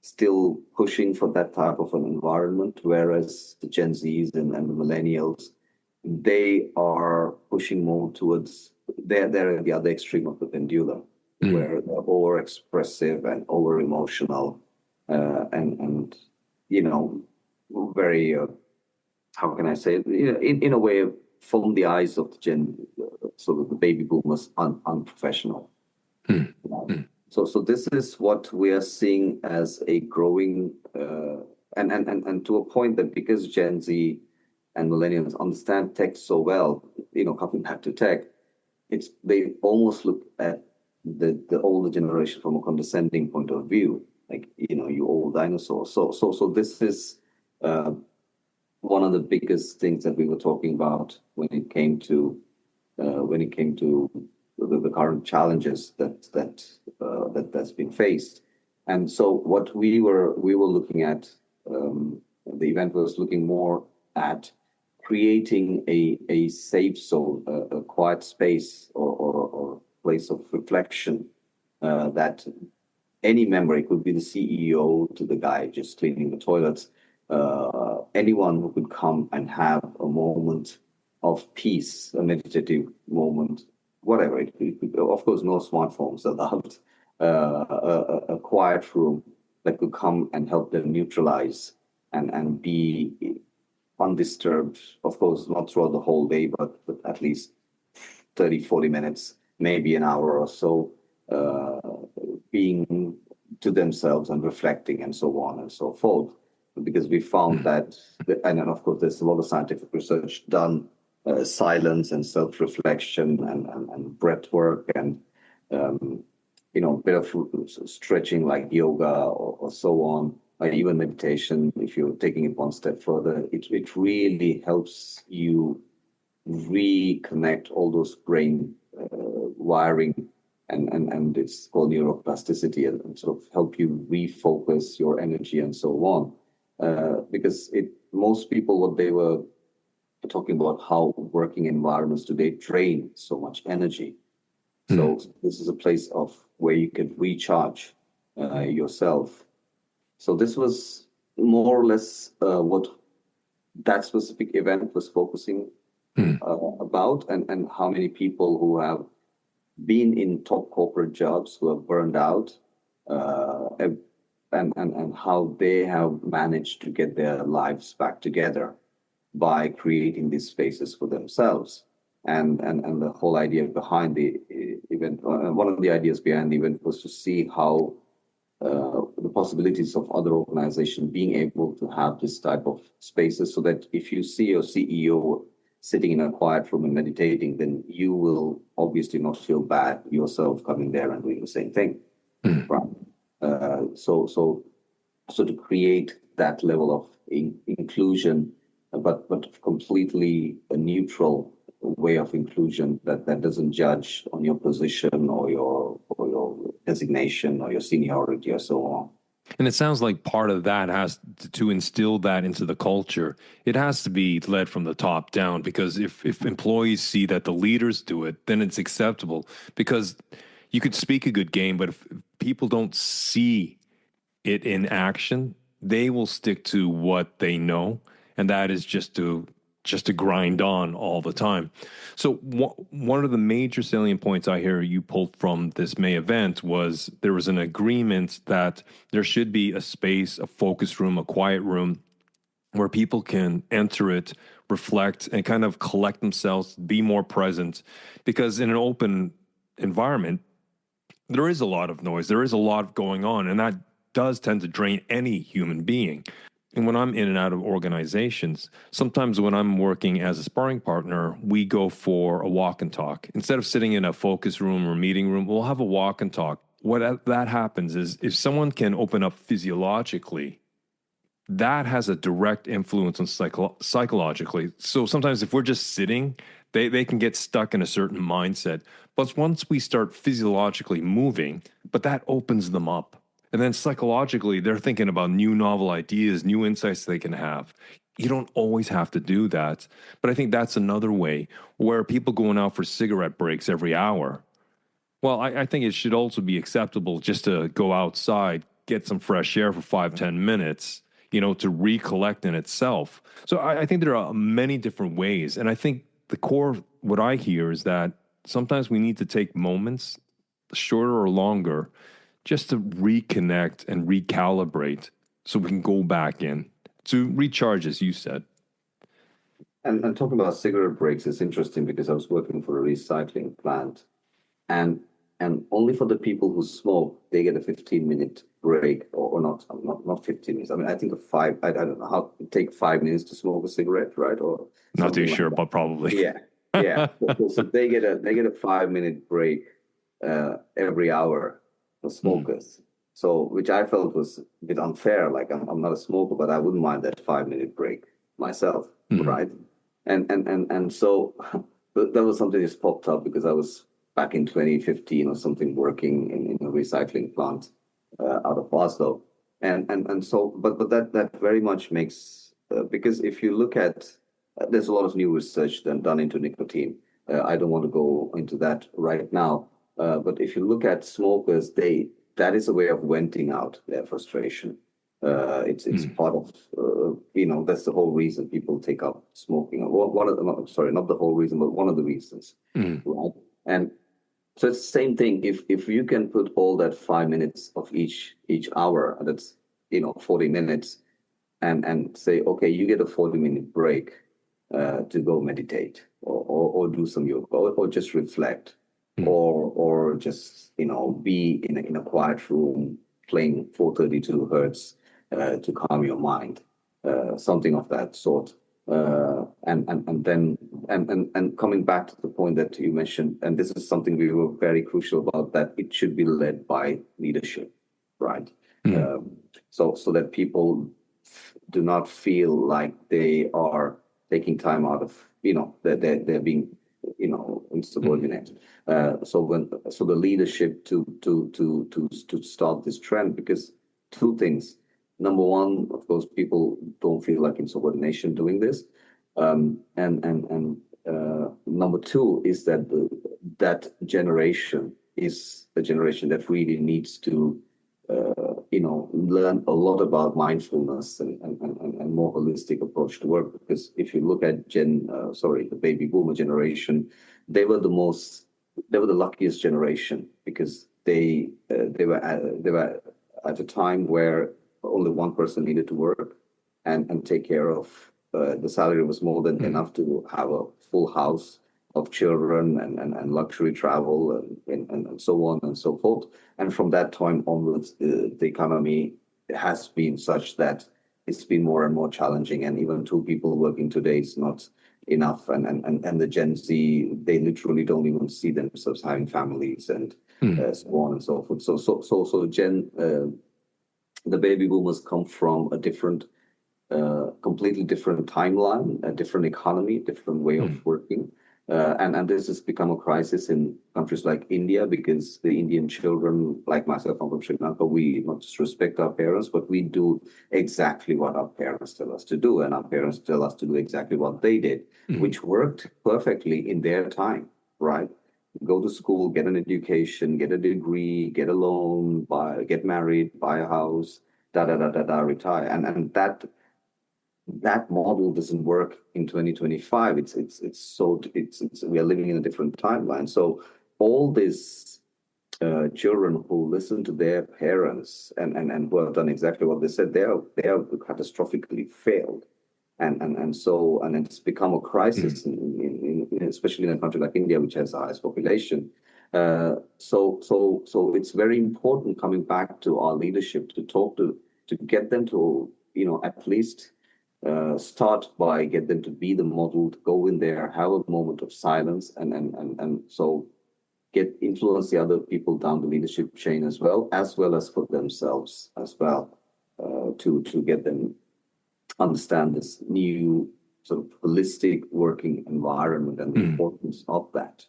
still pushing for that type of an environment, whereas the Gen Zs and the millennials, they are pushing more towards, they're at the other extreme of the pendulum, where they're over expressive and over emotional, and very, how can I say it? In a way, from the eyes of the sort of the baby boomers, unprofessional. So this is what we are seeing as a growing, and to a point that, because Gen Z and millennials understand tech so well, coming back to tech, they almost look at the older generation from a condescending point of view, like, you old dinosaur. So this is one of the biggest things that we were talking about when it came to the current challenges that's been faced. And so what we were looking at, the event was looking more at creating a safe zone, a quiet space or place of reflection, that any member, it could be the CEO to the guy just cleaning the toilets, anyone who could come and have a moment of peace, a meditative moment, whatever. It could, of course, no smartphones allowed, a quiet room that could come and help them neutralize and be undisturbed, of course, not throughout the whole day, but at least 30, 40 minutes, maybe an hour or so, being to themselves and reflecting and so on and so forth. Because we found that, and then of course, there's a lot of scientific research done, silence and self-reflection and breath work and, a bit of stretching like yoga or so on, or even meditation, if you're taking it one step further, it really helps you reconnect all those brain wiring, and it's called neuroplasticity, and sort of help you refocus your energy and so on. Because most people, what they were talking about, how working environments today drain so much energy. So this is a place of where you can recharge yourself. So this was more or less what that specific event was focusing about, and how many people who have been in top corporate jobs who have burned out, and how they have managed to get their lives back together by creating these spaces for themselves. And the whole idea behind the event, one of the ideas behind the event was to see how the possibilities of other organizations being able to have this type of spaces, so that if you see your CEO sitting in a quiet room and meditating, then you will obviously not feel bad yourself coming there and doing the same thing. Right? So to create that level of inclusion, but completely a neutral way of inclusion that doesn't judge on your position or your designation or your seniority or so on. And it sounds like part of that has to instill that into the culture. It has to be led from the top down, because if employees see that the leaders do it, then it's acceptable. Because you could speak a good game, but if people don't see it in action, they will stick to what they know, and that is just to grind on all the time. So one of the major salient points I hear you pulled from this May event was there was an agreement that there should be a space, a focus room, a quiet room where people can enter it, reflect, and kind of collect themselves, be more present. Because in an open environment, there is a lot of noise, there is a lot going on, and that does tend to drain any human being. And when I'm in and out of organizations, sometimes when I'm working as a sparring partner, we go for a walk and talk. Instead of sitting in a focus room or meeting room, we'll have a walk and talk. What that happens is if someone can open up physiologically, that has a direct influence on psychologically. So sometimes if we're just sitting, they can get stuck in a certain mindset. But once we start physiologically moving, but that opens them up. And then psychologically, they're thinking about new novel ideas, new insights they can have. You don't always have to do that. But I think that's another way, where people going out for cigarette breaks every hour. Well, I think it should also be acceptable just to go outside, get some fresh air for 5-10 minutes, to recollect in itself. So I think there are many different ways. And I think the core, what I hear is that sometimes we need to take moments, shorter or longer, just to reconnect and recalibrate so we can go back in to recharge, as you said. And talking about cigarette breaks is interesting, because I was working for a recycling plant, and only for the people who smoke, they get a 15-minute break, or not 15 minutes. I mean, I think I don't know how it take 5 minutes to smoke a cigarette, right? Or not too sure, like but probably. Yeah. So they get a 5-minute break every hour for smokers. So, which I felt was a bit unfair. Like I'm not a smoker, but I wouldn't mind that 5-minute break myself, right? And so that was something that popped up because I was back in 2015 or something working in a recycling plant out of Oslo, and so but that very much makes because if you look at there's a lot of new research done into nicotine. I don't want to go into that right now. But if you look at smokers, that is a way of venting out their frustration. It's part of that's the whole reason people take up smoking. Not the whole reason, but one of the reasons. Right? And so it's the same thing. If you can put all that 5 minutes of each hour, that's 40 minutes, and say, okay, you get a 40-minute break to go meditate or do some yoga or just reflect or just be in a quiet room playing 432 hertz to calm your mind, something of that sort. And then coming back to the point that you mentioned, and this is something we were very crucial about, that it should be led by leadership, right? So that people do not feel like they are taking time out of, that they're being, insubordinate. So the leadership to start this trend, because two things. Number one, of course, people don't feel like insubordination doing this, and number two is that that generation is a generation that really needs to learn a lot about mindfulness and more holistic approach to work. Because if you look at the baby boomer generation, they were the luckiest generation, because they were at a time where only one person needed to work and take care of. The salary was more than enough to have a full house of children and luxury travel and so on and so forth. And from that time onwards, the economy has been such that it's been more and more challenging. And even two people working today is not enough. And the Gen Z, they literally don't even see themselves having families and so on and so forth. The baby boomers come from a completely different timeline, a different economy, different way of working. And this has become a crisis in countries like India, because the Indian children, like myself, I'm from Sri Lanka, we not just respect our parents, but we do exactly what our parents tell us to do. And our parents tell us to do exactly what they did, which worked perfectly in their time, right? Go to school, get an education, get a degree, get a loan, get married, buy a house, retire. And that model doesn't work in 2025. We are living in a different timeline. So all these children who listen to their parents and who have done exactly what they said, they are catastrophically failed. And it's become a crisis, especially in a country like India, which has the highest population. So it's very important, coming back to our leadership, to get them to, at least start by get them to be the model, to go in there, have a moment of silence, and so influence the other people down the leadership chain as well as for themselves as well, to get them understand this new sort of holistic working environment and the importance of that.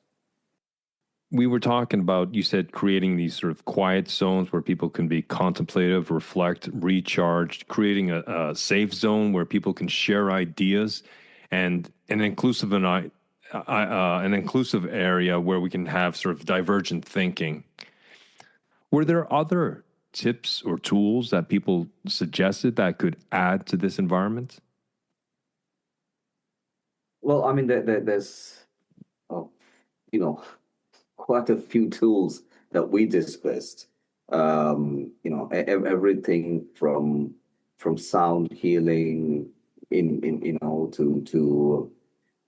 We were talking about, you said, creating these sort of quiet zones where people can be contemplative, reflect, recharged, creating a safe zone where people can share ideas, and an inclusive area where we can have sort of divergent thinking. Were there other tips or tools that people suggested that could add to this environment? Well, I mean, there's, quite a few tools that we discussed. Everything from sound healing to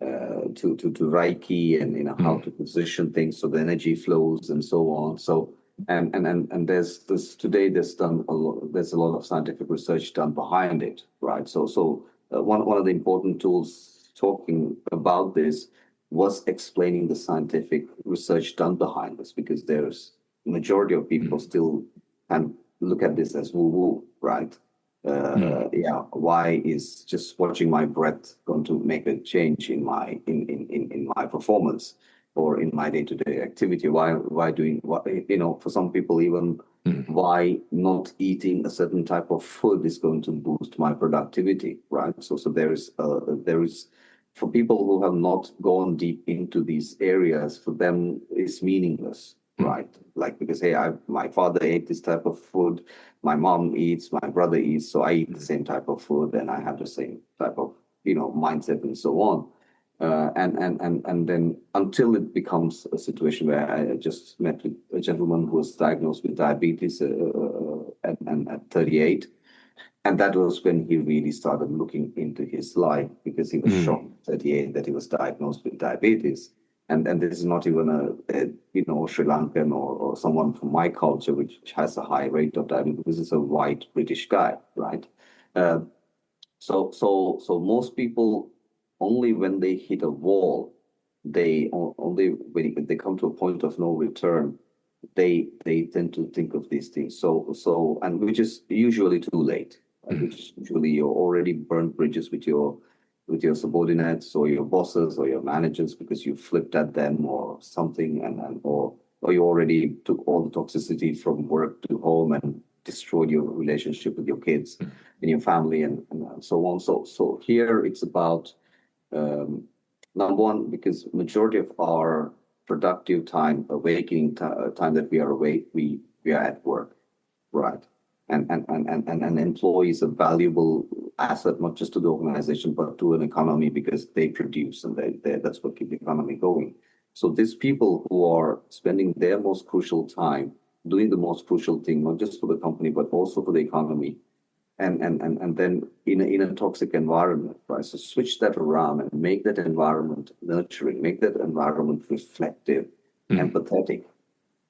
Reiki and how to position things so the energy flows and so on. So and there's a lot of scientific research done behind it, right? So one of the important tools talking about this was explaining the scientific research done behind this, because there's majority of people still can look at this as woo-woo, right? Why is just watching my breath going to make a change in my performance or in my day-to-day activity? Why doing what, for some people even why not eating a certain type of food is going to boost my productivity, right? So there is for people who have not gone deep into these areas, for them it's meaningless, right? Like, because, hey, my father ate this type of food, my mom eats, my brother eats, so I eat the same type of food and I have the same type of, mindset and so on. And then until it becomes a situation where I just met a gentleman who was diagnosed with diabetes at 38. And that was when he really started looking into his life, because he was Mm. shocked at 38 that he was diagnosed with diabetes. And this is not even a Sri Lankan or someone from my culture, which has a high rate of diabetes. This is a white British guy, right? Uh, so most people, only when they hit a wall, only when they come to a point of no return, they tend to think of these things. And which is usually too late, right? Mm. Which is usually you're already burned bridges with your subordinates or your bosses or your managers, because you flipped at them or something, or you already took all the toxicity from work to home and destroyed your relationship with your kids and your family, and so on. So here it's about, um, number one, because majority of our productive time, time that we are awake, we are at work, right? And an employee is a valuable asset, not just to the organization, but to an economy, because they produce, and that's what keeps the economy going. So these people who are spending their most crucial time doing the most crucial thing, not just for the company, but also for the economy, and then in a toxic environment, right? So switch that around and make that environment nurturing, make that environment reflective, Mm. empathetic,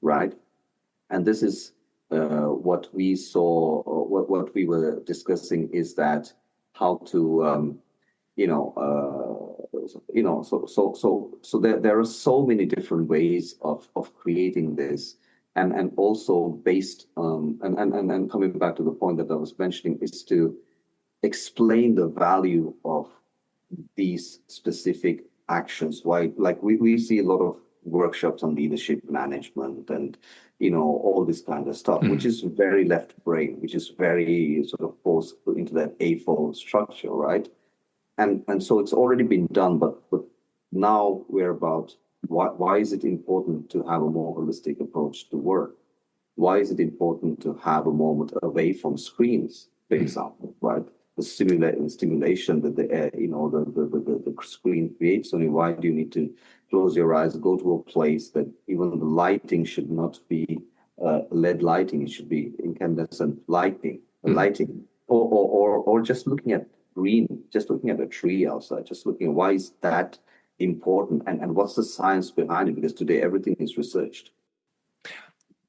right? And this is what we saw, what we were discussing, is that how to, so there are so many different ways of creating this, and also based and coming back to the point that I was mentioning, is to explain the value of these specific actions. Why, like we see a lot of workshops on leadership management and all this kind of stuff, which Mm. is very left brain, which is very sort of forced into that A4 structure, right? And so it's already been done, but now we're about, why is it important to have a more holistic approach to work? Why is it important to have a moment away from screens, for Mm. example, right? The stimulation that the screen creates on you. Why do you need to close your eyes, go to a place that even the lighting should not be LED lighting? It should be incandescent Mm. lighting, or just looking at green, just looking at a tree outside, just looking at, why is that important, and what's the science behind it? Because today everything is researched.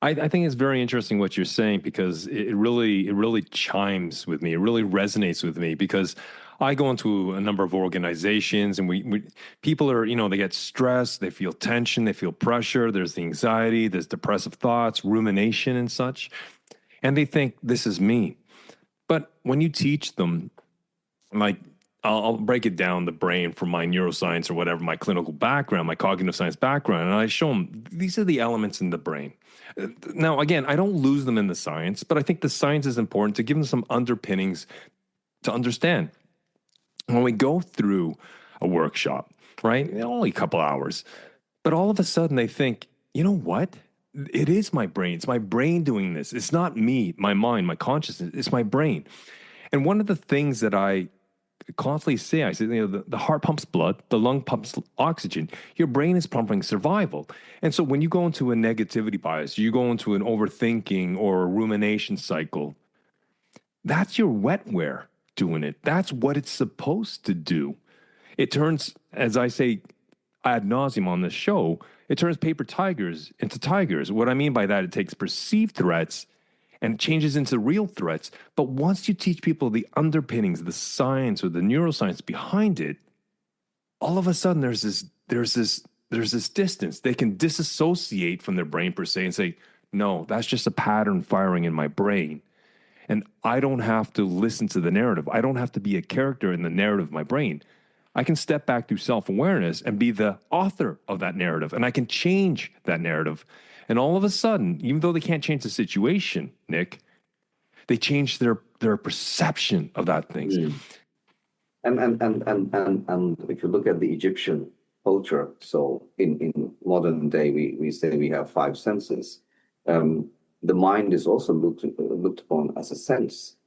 I think it's very interesting what you're saying, because it really chimes with me. It really resonates with me, because I go into a number of organizations, and we people are, they get stressed, they feel tension, they feel pressure. There's the anxiety, there's depressive thoughts, rumination, and such, and they think this is me. But when you teach them, like, I'll break it down, the brain, from my neuroscience or whatever, my clinical background, my cognitive science background, and I show them these are the elements in the brain. Now, again, I don't lose them in the science, but I think the science is important to give them some underpinnings to understand. When we go through a workshop, right, only a couple hours, but all of a sudden they think, you know what? It is my brain. It's my brain doing this. It's not me, my mind, my consciousness. It's my brain. And one of the things that I constantly say, I say, the heart pumps blood, the lung pumps oxygen, your brain is pumping survival. And so when you go into a negativity bias, you go into an overthinking or a rumination cycle, that's your wetware doing it. That's what it's supposed to do. It turns, as I say ad nauseum on this show, it turns paper tigers into tigers. What I mean by that, it takes perceived threats and changes into real threats. But once you teach people the underpinnings, the science or the neuroscience behind it, all of a sudden there's this distance. They can disassociate from their brain per se and say, no, that's just a pattern firing in my brain. And I don't have to listen to the narrative. I don't have to be a character in the narrative of my brain. I can step back through self-awareness and be the author of that narrative. And I can change that narrative. And all of a sudden, even though they can't change the situation, Nick, they change their perception of that things. Mm. And if you look at the Egyptian culture, so in modern day, we say we have five senses. Um, the mind is also looked upon as a sense,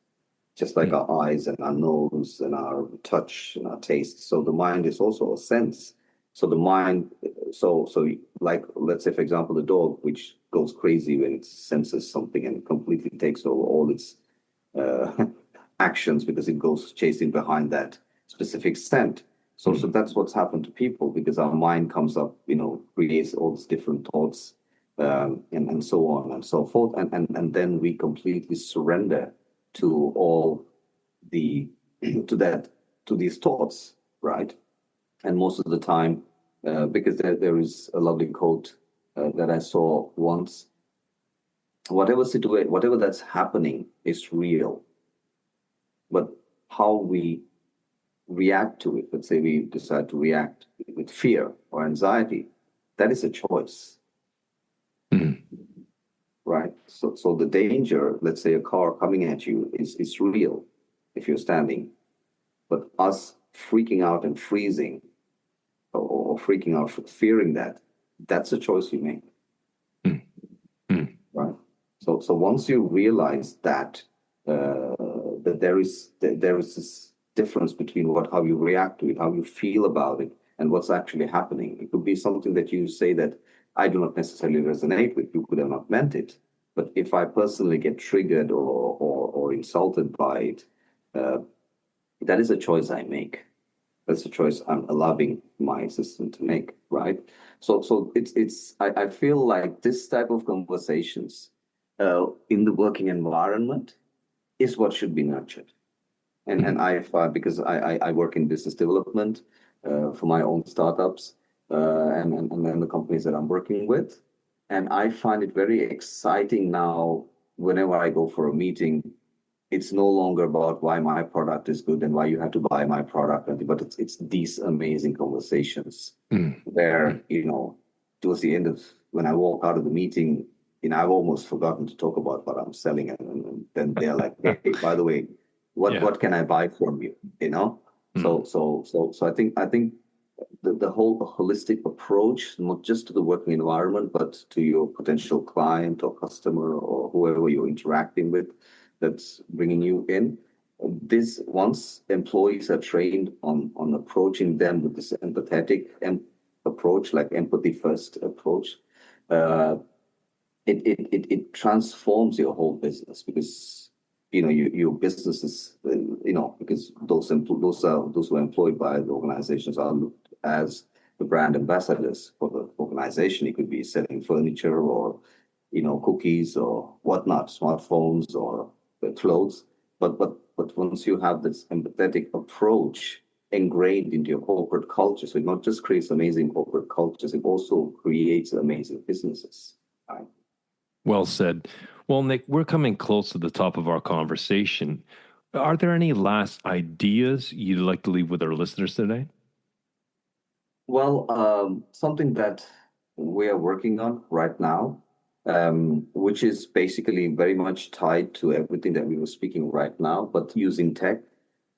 just like Mm. our eyes and our nose and our touch and our taste. So the mind is also a sense. So the mind, so like, let's say, for example, the dog, which goes crazy when it senses something and completely takes over all its uh, actions because it goes chasing behind that specific scent. So that's what's happened to people because our mind comes up, creates all these different thoughts, and so on and so forth, and then we completely surrender to all the to these thoughts, right? And most of the time, because there is a lovely quote that I saw once: whatever that's happening is real, but how we react to it, let's say we decide to react with fear or anxiety, that is a choice, right? So the danger, let's say a car coming at you, is real if you're standing, but us freaking out and freezing, or freaking out, fearing that's a choice you make, right? So once you realize that there is this difference between how you react to it, how you feel about it, and what's actually happening. It could be something that you say that I do not necessarily resonate with. You could have not meant it, but if I personally get triggered or insulted by it, that is a choice I make. That's a choice I'm allowing my assistant to make, right? So I feel like this type of conversations in the working environment is what should be nurtured. And I've because I work in business development for my own startups, and then the companies that I'm working with, and I find it very exciting now. Whenever I go for a meeting, it's no longer about why my product is good and why you have to buy my product, but it's these amazing conversations where towards the end of when I walk out of the meeting, I've almost forgotten to talk about what I'm selling, and then they're like, hey, by the way, what can I buy from you? So I think the whole holistic approach, not just to the working environment, but to your potential client or customer or whoever you're interacting with, that's bringing you in. This once employees are trained on approaching them with this empathetic approach, like empathy first approach, it transforms your whole business because your business is because those who are employed by the organizations are looked as the brand ambassadors for the organization. It could be selling furniture or cookies or whatnot, smartphones or clothes. But once you have this empathetic approach ingrained into your corporate culture, so it not just creates amazing corporate cultures, it also creates amazing businesses. Right? Well said. Well, Nick, we're coming close to the top of our conversation. Are there any last ideas you'd like to leave with our listeners today? Well, something that we are working on right now, which is basically very much tied to everything that we were speaking right now, but using tech.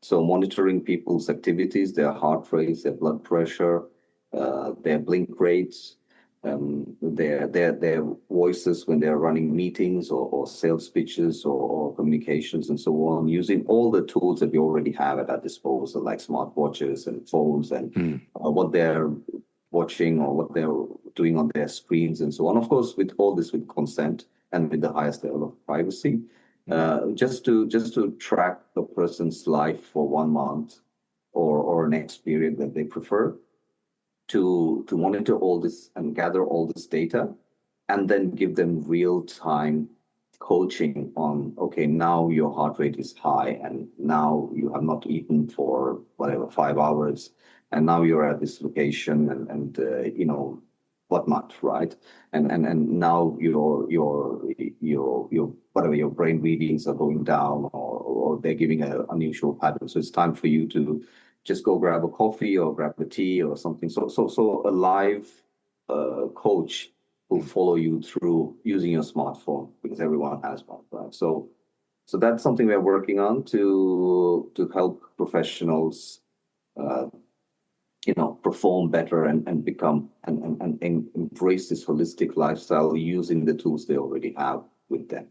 So monitoring people's activities, their heart rates, their blood pressure, their blink rates, their voices when they're running meetings or sales pitches or communications and so on, using all the tools that we already have at our disposal, like smartwatches and phones and what they're watching or what they're doing on their screens and so on. Of course, with all this with consent and with the highest level of privacy, just to track a person's life for 1 month or next period that they prefer, to monitor all this and gather all this data, and then give them real-time coaching on, okay, now your heart rate is high, and now you have not eaten for whatever 5 hours, and now you're at this location, and whatnot, right? And now your whatever your brain readings are going down, or they're giving an unusual pattern. So it's time for you to just go grab a coffee or grab a tea or something. So a live coach will follow you through using your smartphone, because everyone has one, right? So that's something we're working on to help professionals, perform better and become and embrace this holistic lifestyle using the tools they already have with them.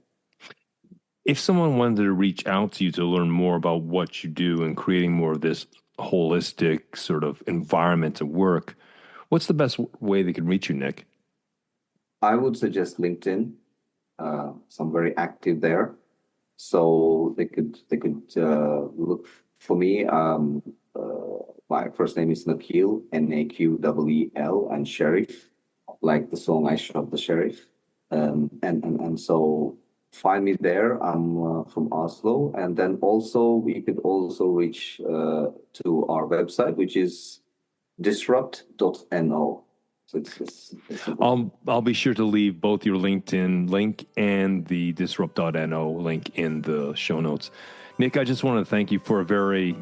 If someone wanted to reach out to you to learn more about what you do and creating more of this holistic sort of environment to work, what's the best way they can reach you, Nick? I would suggest LinkedIn. So I'm very active there. So they could look for me. My first name is Nakil, Naqeel, and Sheirff, like the song I Shot the Sheriff. And so find me there. I'm from Oslo, and then also we could also reach to our website, which is disrupt.no. So it's I'll be sure to leave both your LinkedIn link and the disrupt.no link in the show notes. Nick, I just want to thank you for a very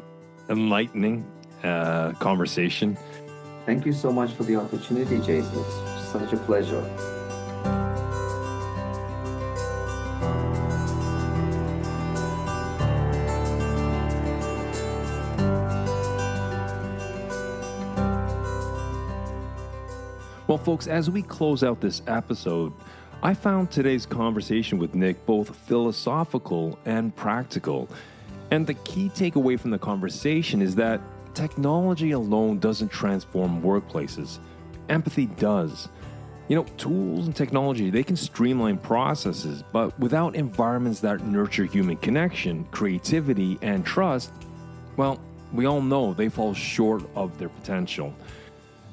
enlightening conversation. Thank you so much for the opportunity, Jason. It's such a pleasure. Well, folks, as we close out this episode, I found today's conversation with Nick both philosophical and practical. And the key takeaway from the conversation is that technology alone doesn't transform workplaces. Empathy does. Tools and technology, they can streamline processes, but without environments that nurture human connection, creativity, and trust, well, we all know they fall short of their potential.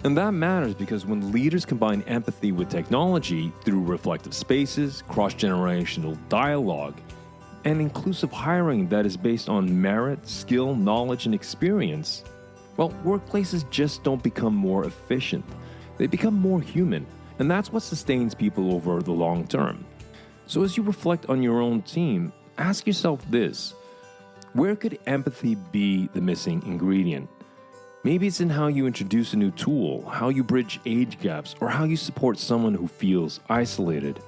And that matters because when leaders combine empathy with technology through reflective spaces, cross-generational dialogue, and inclusive hiring that is based on merit, skill, knowledge, and experience, well, workplaces just don't become more efficient. They become more human, and that's what sustains people over the long term. So as you reflect on your own team, ask yourself this: where could empathy be the missing ingredient? Maybe it's in how you introduce a new tool, how you bridge age gaps, or how you support someone who feels isolated.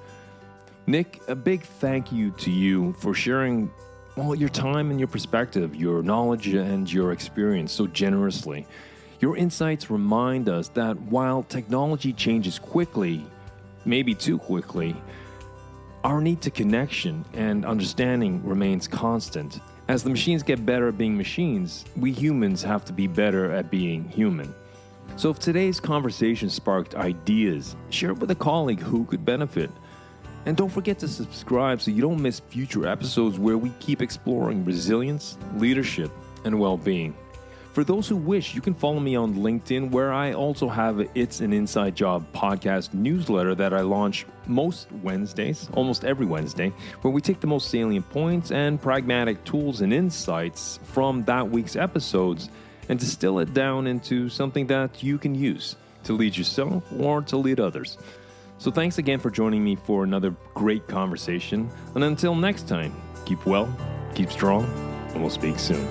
Nick, a big thank you to you for sharing your time and your perspective, your knowledge and your experience so generously. Your insights remind us that while technology changes quickly, maybe too quickly, our need to connection and understanding remains constant. As the machines get better at being machines, we humans have to be better at being human. So if today's conversation sparked ideas, share it with a colleague who could benefit. And don't forget to subscribe so you don't miss future episodes where we keep exploring resilience, leadership, and well-being. For those who wish, you can follow me on LinkedIn, where I also have a It's an Inside Job podcast newsletter that I launch most Wednesdays, almost every Wednesday, where we take the most salient points and pragmatic tools and insights from that week's episodes and distill it down into something that you can use to lead yourself or to lead others. So thanks again for joining me for another great conversation. And until next time, keep well, keep strong, and we'll speak soon.